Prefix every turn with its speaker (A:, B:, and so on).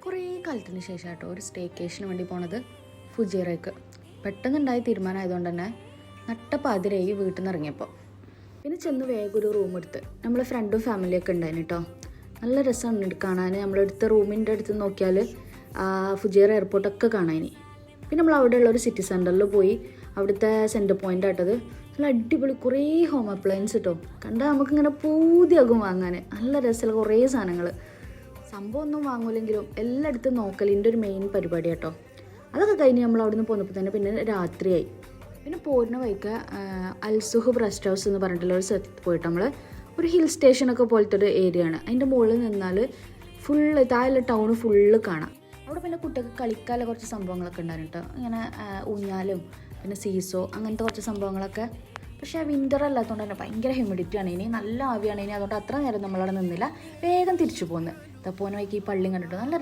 A: കുറേ കാലത്തിന് ശേഷം കേട്ടോ ഒരു സ്റ്റേക്കേഷന് വേണ്ടി പോണത് ഫുജിയറേക്ക്. പെട്ടെന്നുണ്ടായ തീരുമാനമായതുകൊണ്ട് തന്നെ നട്ടപ്പാതിരായി വീട്ടിൽ നിന്ന് ഇറങ്ങിയപ്പോൾ പിന്നെ ചെന്ന് വേഗം ഒരു റൂം എടുത്ത് നമ്മളെ ഫ്രണ്ടും ഫാമിലിയൊക്കെ ഉണ്ടായിന് കേട്ടോ. നല്ല രസമാണ് കാണാൻ. നമ്മളെടുത്ത റൂമിൻ്റെ അടുത്ത് നോക്കിയാൽ ഫുജിയറ എയർപോർട്ടൊക്കെ കാണാനി. പിന്നെ നമ്മൾ അവിടെയുള്ള ഒരു സിറ്റി സെൻറ്ററിൽ പോയി അവിടുത്തെ സെൻറ്റർ പോയിൻ്റ് ആട്ടത്. നല്ല അടിപൊളി കുറേ ഹോം അപ്ലയൻസ് കേട്ടോ. കണ്ടാൽ നമുക്കിങ്ങനെ പൂതിയാകും വാങ്ങാൻ. നല്ല രസമുള്ള കുറേ സാധനങ്ങൾ. സംഭവം ഒന്നും വാങ്ങൂലെങ്കിലും എല്ലായിടത്തും നോക്കലിൻ്റെ ഒരു മെയിൻ പരിപാടി കേട്ടോ. അതൊക്കെ കഴിഞ്ഞ് നമ്മൾ അവിടെ നിന്ന് പോന്നപ്പോൾ തന്നെ പിന്നെ രാത്രിയായി. പിന്നെ പോരുന്ന വഴിക്ക് അൽസുഹ് റെസ്റ്റ് ഹൗസ് എന്ന് പറഞ്ഞിട്ടുള്ള ഒരു സ്ഥലത്ത് പോയിട്ട് നമ്മൾ ഒരു ഹിൽ സ്റ്റേഷനൊക്കെ പോലത്തെ ഒരു ഏരിയ ആണ്. അതിൻ്റെ മുകളിൽ നിന്നാൽ ഫുള്ള് താഴെ ടൗണ് ഫുള്ള് കാണാം. അവിടെ പിന്നെ കുട്ടികൾക്ക് കളിക്കാനുള്ള കുറച്ച് സംഭവങ്ങളൊക്കെ ഉണ്ടായിരുന്നു കേട്ടോ. ഇങ്ങനെ ഊഞ്ഞാലും പിന്നെ സീസോ അങ്ങനത്തെ കുറച്ച് സംഭവങ്ങളൊക്കെ. പക്ഷേ വിൻ്റർ അല്ലാത്തതുകൊണ്ട് തന്നെ ഭയങ്കര ഹ്യൂമിഡിറ്റി ആണ്. ഇനി നല്ല ആവിയാണ്. ഇനി അതുകൊണ്ട് അത്ര നേരം നമ്മളവിടെ നിന്നില്ല. വേഗം തിരിച്ചു പോകുന്നത്. പോന്ന വഴിക്ക് ഈ പള്ളിയും കണ്ടിട്ട് നല്ല